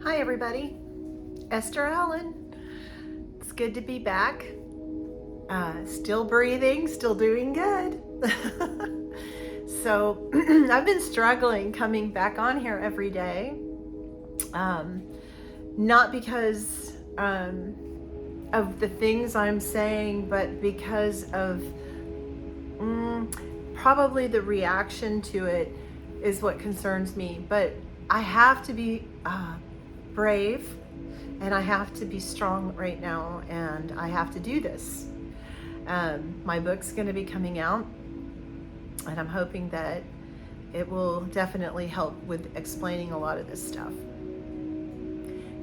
Hi everybody, Esther Allen. It's good to be back. Still breathing, still doing good. So I've been struggling coming back on here every day. Not because of the things I'm saying, but because of probably the reaction to it is what concerns me. But I have to be brave, and I have to be strong right now, and I have to do this. My book's going to be coming out, and I'm hoping that it will definitely help with explaining a lot of this stuff.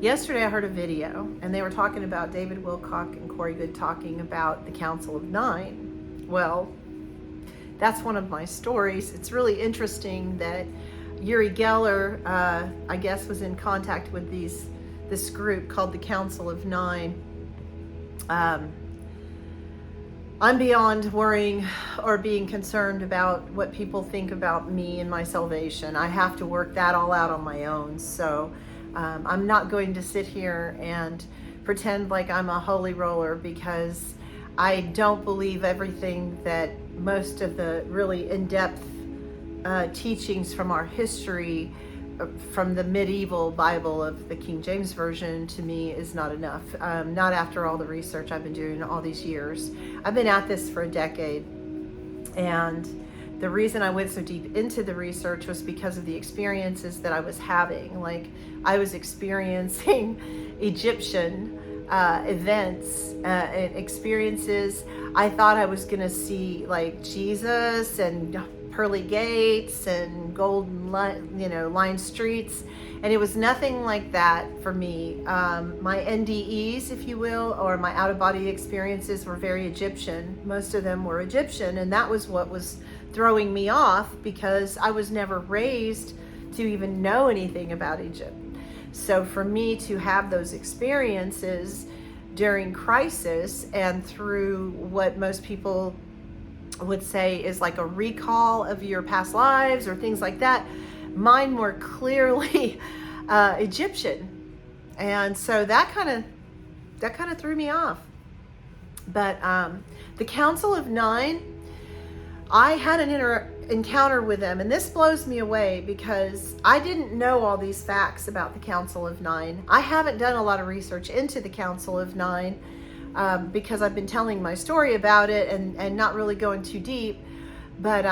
Yesterday I heard a video, and they were talking about David Wilcock and Corey Goode talking about the Council of Nine. Well, that's one of my stories. It's really interesting that Uri Geller, I guess, was in contact with this group called the Council of Nine. I'm beyond worrying or being concerned about what people think about me and my salvation. I have to work that all out on my own. So I'm not going to sit here and pretend like I'm a holy roller, because I don't believe everything that most of the really in-depth teachings from our history, from the medieval Bible of the King James Version, to me is not enough. Not after all the research I've been doing all these years. I've been at this for a decade, and the reason I went so deep into the research was because of the experiences that I was having. Like, I was experiencing Egyptian events and experiences. I thought I was gonna see like Jesus and pearly gates and golden lined streets, and it was nothing like that for me. My NDEs, if you will, or my out-of-body experiences, were very Egyptian. Most of them were Egyptian, and that was what was throwing me off, because I was never raised to even know anything about Egypt. So for me to have those experiences during crisis, and through what most people would say is like a recall of your past lives or things like that, mine were clearly Egyptian, and so that kind of threw me off. But the Council of Nine, I had an encounter with them, and this blows me away because I didn't know all these facts about the Council of Nine. I haven't done a lot of research into the Council of Nine because I've been telling my story about it and not really going too deep. But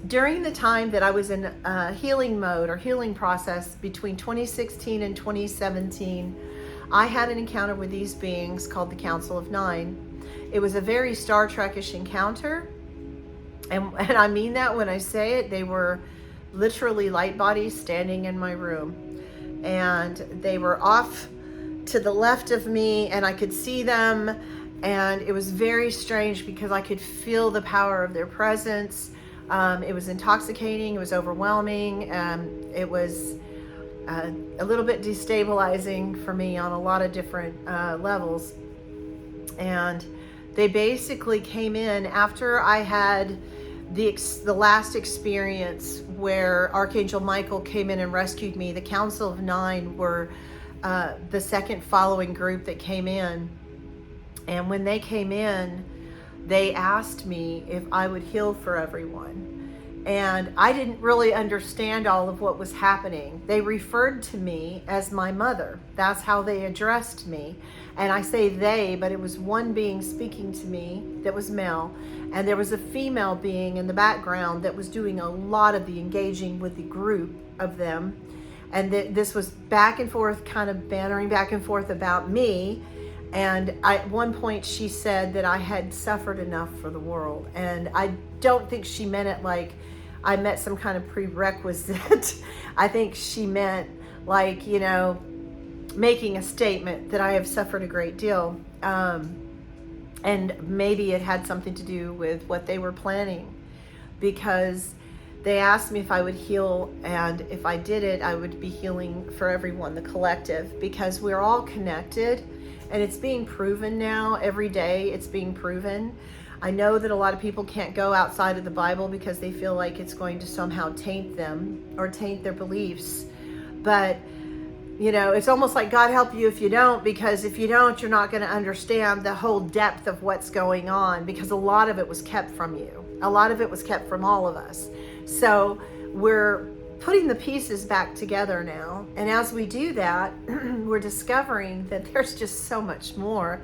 during the time that I was in healing mode or healing process between 2016 and 2017, I had an encounter with these beings called the Council of Nine. It was a very Star Trek-ish encounter. And I mean that when I say it. They were literally light bodies standing in my room, and they were off to the left of me, and I could see them, and it was very strange because I could feel the power of their presence. It was intoxicating, it was overwhelming, it was a little bit destabilizing for me on a lot of different levels. And they basically came in after I had the last experience where Archangel Michael came in and rescued me. The Council of Nine were the second following group that came in. And when they came in, they asked me if I would heal for everyone. And I didn't really understand all of what was happening. They referred to me as my mother. That's how they addressed me. And I say they, but it was one being speaking to me that was male. And there was a female being in the background that was doing a lot of the engaging with the group of them. And this was back and forth, kind of bantering back and forth about me. And at one point she said that I had suffered enough for the world. And I don't think she meant it like I met some kind of prerequisite. I think she meant like, making a statement that I have suffered a great deal. And maybe it had something to do with what they were planning, because they asked me if I would heal, and if I did it, I would be healing for everyone, the collective, because we're all connected. And it's being proven now. Every day it's being proven. I know that a lot of people can't go outside of the Bible because they feel like it's going to somehow taint them or taint their beliefs. But You know, it's almost like God help you if you don't, because if you don't, you're not going to understand the whole depth of what's going on, because a lot of it was kept from you. A lot of it was kept from all of us. So we're putting the pieces back together now. And as we do that, we're discovering that there's just so much more.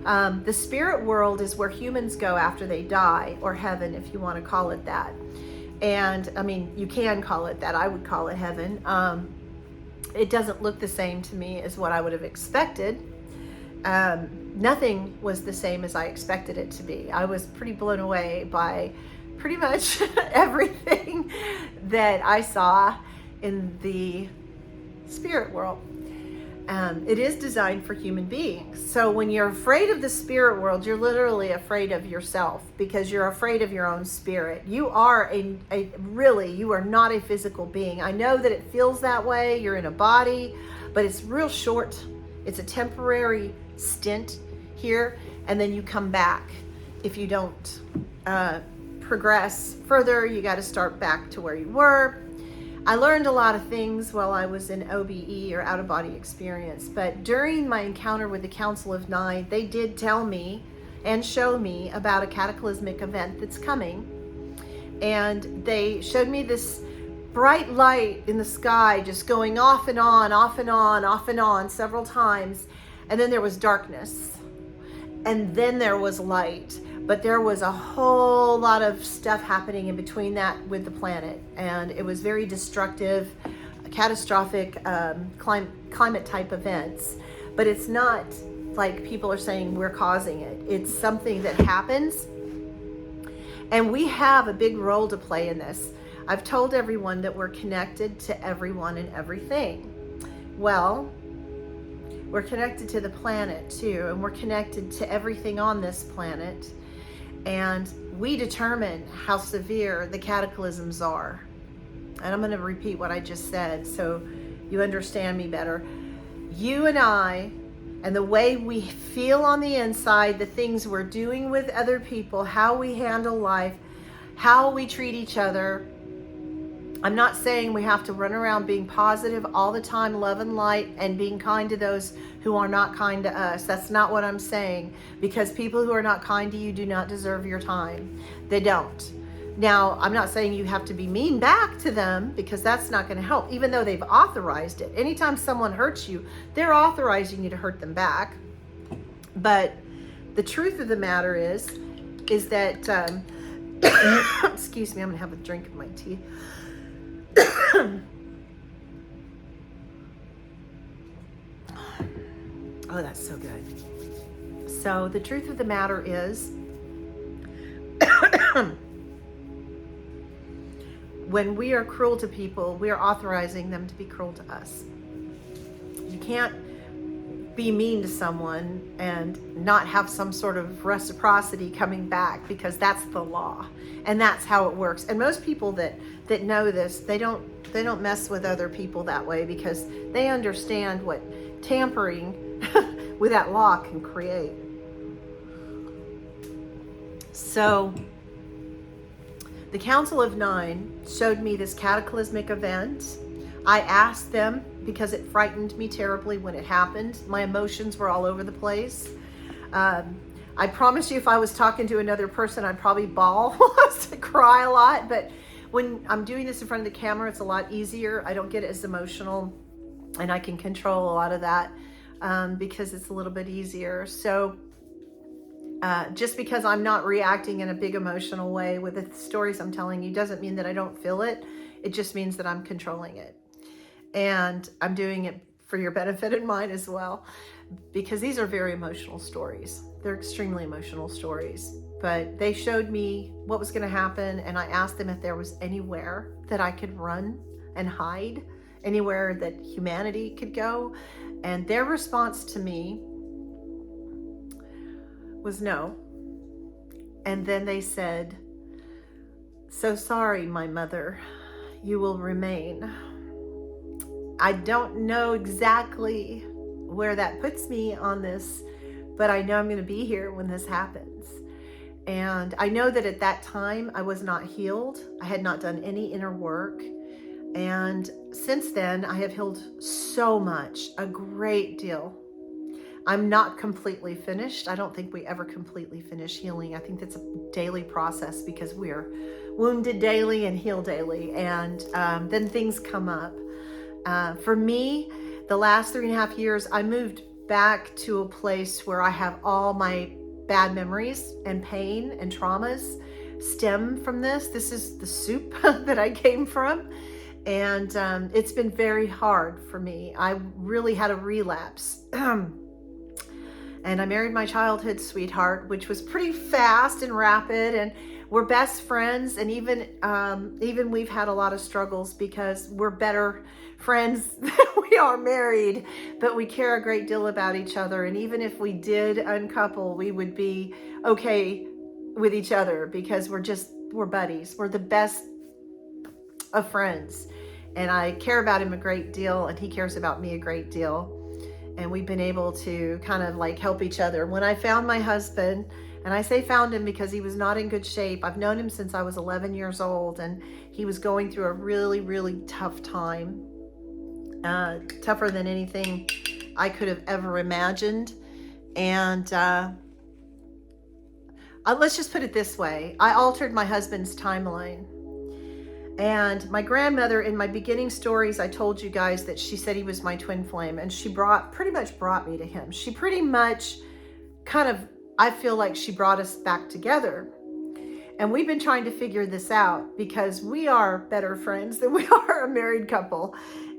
The spirit world is where humans go after they die, or heaven, if you want to call it that. And I mean, you can call it that. I would call it heaven. It doesn't look the same to me as what I would have expected. Nothing was the same as I expected it to be. I was pretty blown away by pretty much everything that I saw in the spirit world. It is designed for human beings. So when you're afraid of the spirit world, you're literally afraid of yourself, because you're afraid of your own spirit. You are you are not a physical being. I know that it feels that way. You're in a body, but it's real short. It's a temporary stint here, and then you come back. If you don't progress further, you got to start back to where you were. I learned a lot of things while I was in OBE, or out of body experience, but during my encounter with the Council of Nine, they did tell me and show me about a cataclysmic event that's coming. And they showed me this bright light in the sky just going off and on, off and on, off and on several times. And then there was darkness. And then there was light. But there was a whole lot of stuff happening in between that with the planet. And it was very destructive, catastrophic climate type events. But it's not like people are saying we're causing it. It's something that happens. And we have a big role to play in this. I've told everyone that we're connected to everyone and everything. Well, we're connected to the planet too, and we're connected to everything on this planet. And we determine how severe the cataclysms are. And I'm going to repeat what I just said so you understand me better. You and I, and the way we feel on the inside, the things we're doing with other people, how we handle life, how we treat each other. I'm not saying we have to run around being positive all the time, love and light, and being kind to those who are not kind to us. That's not what I'm saying, because people who are not kind to you do not deserve your time. They don't. Now, I'm not saying you have to be mean back to them, because that's not going to help, even though they've authorized it. Anytime someone hurts you, they're authorizing you to hurt them back. But the truth of the matter is that, excuse me, I'm going to have a drink of my tea. Oh, that's so good. So the truth of the matter is, when we are cruel to people, we are authorizing them to be cruel to us. You can't be mean to someone and not have some sort of reciprocity coming back, because that's the law and that's how it works. And most people that know this, they don't mess with other people that way, because they understand what tampering with that law can create. So the Council of Nine showed me this cataclysmic event. I asked them, because it frightened me terribly when it happened. My emotions were all over the place. I promise you, if I was talking to another person, I'd probably bawl, cry a lot. But when I'm doing this in front of the camera, it's a lot easier. I don't get as emotional, and I can control a lot of that because it's a little bit easier. So just because I'm not reacting in a big emotional way with the stories I'm telling you doesn't mean that I don't feel it. It just means that I'm controlling it. And I'm doing it for your benefit and mine as well, because these are very emotional stories. They're extremely emotional stories. But they showed me what was going to happen, and I asked them if there was anywhere that I could run and hide, anywhere that humanity could go. And their response to me was no. And then they said, "So sorry, my mother, you will remain." I don't know exactly where that puts me on this, but I know I'm going to be here when this happens. And I know that at that time I was not healed. I had not done any inner work. And since then, I have healed so much, a great deal. I'm not completely finished. I don't think we ever completely finish healing. I think that's a daily process because we're wounded daily and heal daily. And then things come up. For me, the last 3.5 years, I moved back to a place where I have all my bad memories and pain and traumas stem from this. This is the soup that I came from. And it's been very hard for me. I really had a relapse. And I married my childhood sweetheart, which was pretty fast and rapid, and we're best friends. And even we've had a lot of struggles because we're better friends than we are married, but we care a great deal about each other. And even if we did uncouple, we would be okay with each other because we're buddies. We're the best of friends. And I care about him a great deal, and he cares about me a great deal. And we've been able to kind of like help each other. When I found my husband, and I say found him because he was not in good shape. I've known him since I was 11 years old, and he was going through a really, really tough time. Tougher than anything I could have ever imagined. And let's just put it this way. I altered my husband's timeline. And my grandmother, in my beginning stories, I told you guys that she said he was my twin flame, and she pretty much brought me to him. She pretty much I feel like she brought us back together. And we've been trying to figure this out because we are better friends than we are a married couple.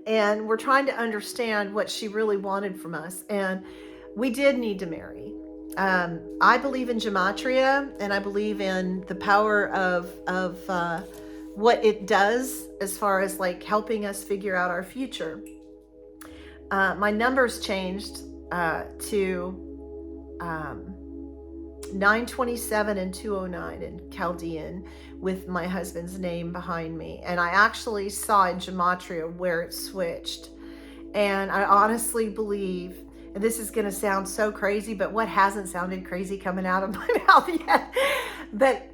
And we're trying to understand what she really wanted from us. And we did need to marry. I believe in gematria, and I believe in the power of what it does as far as like helping us figure out our future. My numbers changed to 927 and 209 in Chaldean with my husband's name behind me. And I actually saw in gematria where it switched. And I honestly believe, and this is going to sound so crazy, but what hasn't sounded crazy coming out of my mouth yet? But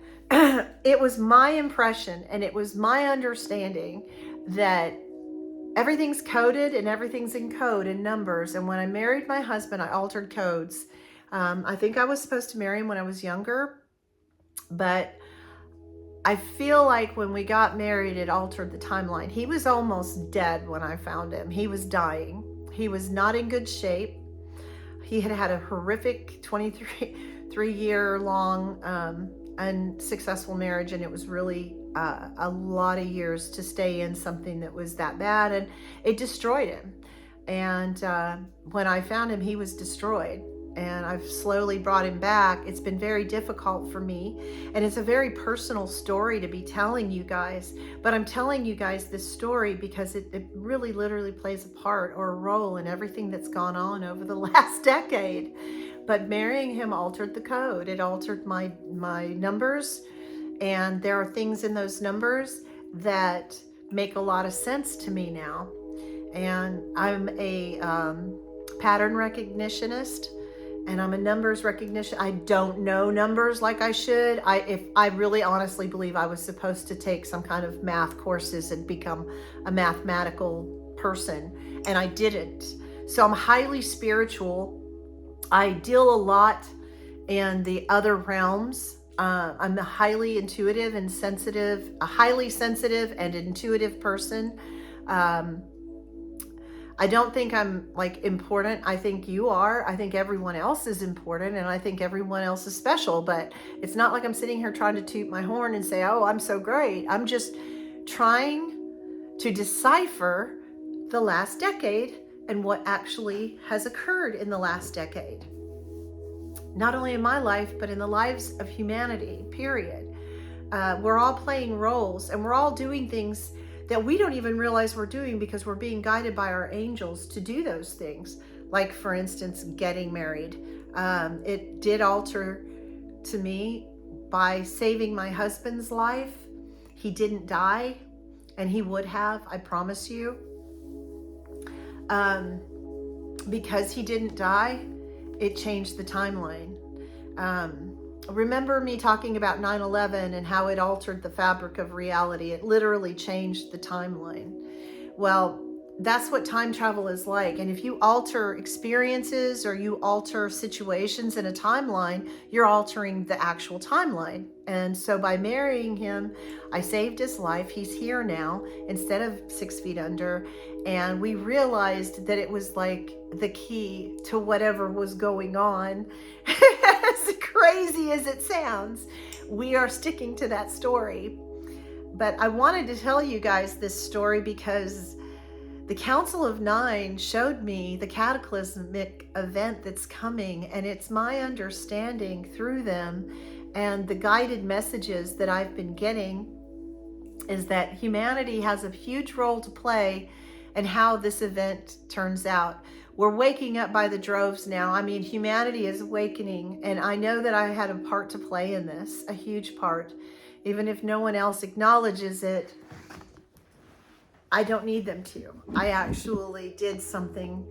it was my impression and it was my understanding that everything's coded and everything's in code and numbers. And when I married my husband, I altered codes. I think I was supposed to marry him when I was younger, but I feel like when we got married, it altered the timeline. He was almost dead when I found him. He was dying. He was not in good shape. He had had a horrific 23-year long unsuccessful marriage, and it was really a lot of years to stay in something that was that bad, and it destroyed him. And when I found him, he was destroyed, and I've slowly brought him back. It's been very difficult for me, and it's a very personal story to be telling you guys, but I'm telling you guys this story because it really literally plays a part or a role in everything that's gone on over the last decade. But marrying him altered the code. It altered my numbers. And there are things in those numbers that make a lot of sense to me now. And I'm a pattern recognitionist, and I'm a numbers recognition. I don't know numbers like I should. I really honestly believe I was supposed to take some kind of math courses and become a mathematical person, and I didn't. So I'm highly spiritual. I deal a lot in the other realms. I'm a highly intuitive and sensitive, a highly sensitive and intuitive person. I don't think I'm like important. I think you are. I think everyone else is important, and I think everyone else is special, but it's not like I'm sitting here trying to toot my horn and say, oh, I'm so great. I'm just trying to decipher the last decade and what actually has occurred in the last decade. Not only in my life, but in the lives of humanity, period. We're all playing roles, and we're all doing things that we don't even realize we're doing because we're being guided by our angels to do those things. Like, for instance, getting married. It did alter to me by saving my husband's life. He didn't die, and he would have, I promise you. Because he didn't die, it changed the timeline. remember me talking about 9/11 and how it altered the fabric of reality. It literally changed the timeline. Well, that's what time travel is like. And if you alter experiences or you alter situations in a timeline, you're altering the actual timeline. And so by marrying him, I saved his life. He's here now instead of 6 feet under. And we realized that it was like the key to whatever was going on. As crazy as it sounds, we are sticking to that story. But I wanted to tell you guys this story because the Council of Nine showed me the cataclysmic event that's coming, and it's my understanding through them and the guided messages that I've been getting is that humanity has a huge role to play in how this event turns out. We're waking up by the droves now. I mean, humanity is awakening, and I know that I had a part to play in this, a huge part. Even if no one else acknowledges it, I don't need them to. I actually did something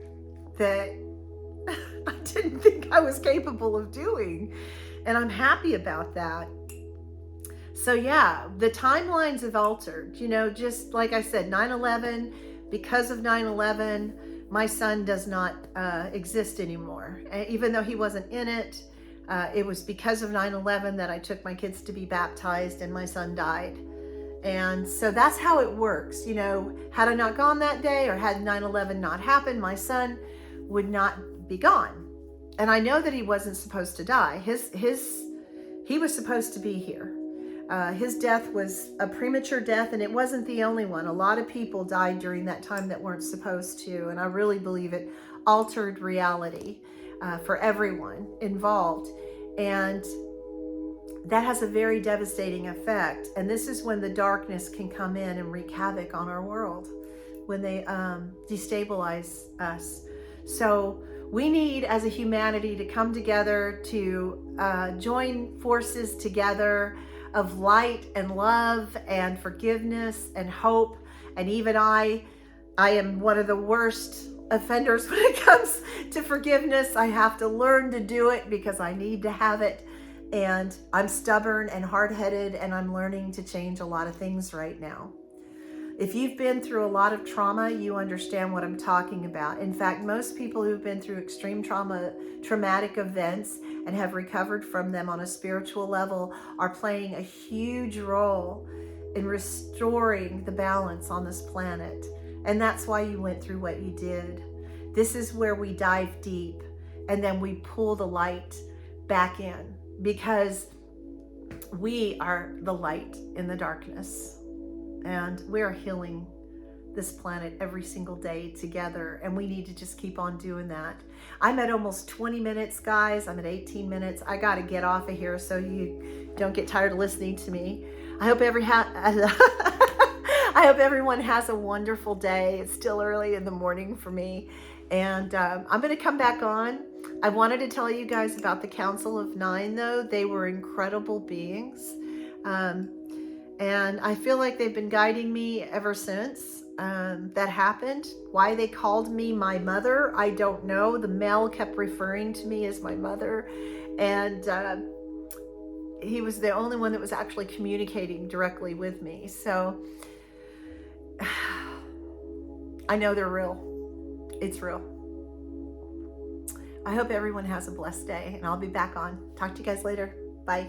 that I didn't think I was capable of doing. And I'm happy about that. So yeah, the timelines have altered. You know, just like I said, 9/11, because of 9/11, my son does not exist anymore. Even though he wasn't in it, it was because of 9/11 that I took my kids to be baptized and my son died. And so that's how it works. You know, had I not gone that day or had 9/11 not happened, my son would not be gone. And I know that he wasn't supposed to die. He was supposed to be here. His death was a premature death, and it wasn't the only one. A lot of people died during that time that weren't supposed to. And I really believe it altered reality for everyone involved. And that has a very devastating effect. And this is when the darkness can come in and wreak havoc on our world, when they destabilize us. So we need, as a humanity, to come together, to join forces together of light and love and forgiveness and hope. And even I am one of the worst offenders when it comes to forgiveness. I have to learn to do it because I need to have it. And I'm stubborn and hard-headed, and I'm learning to change a lot of things right now. If you've been through a lot of trauma, you understand what I'm talking about. In fact, most people who've been through extreme traumatic events and have recovered from them on a spiritual level are playing a huge role in restoring the balance on this planet. And that's why you went through what you did. This is where we dive deep and then we pull the light back in, because we are the light in the darkness. And we are healing this planet every single day together. And we need to just keep on doing that. I'm at almost 20 minutes, guys. I'm at 18 minutes. I got to get off of here so you don't get tired of listening to me. I hope I hope everyone has a wonderful day. It's still early in the morning for me. And I'm going to come back on. I wanted to tell you guys about the Council of Nine, though. They were incredible beings. And I feel like they've been guiding me ever since that happened. Why they called me my mother, I don't know. The male kept referring to me as my mother. And he was the only one that was actually communicating directly with me. So I know they're real. It's real. I hope everyone has a blessed day, and I'll be back on. Talk to you guys later. Bye.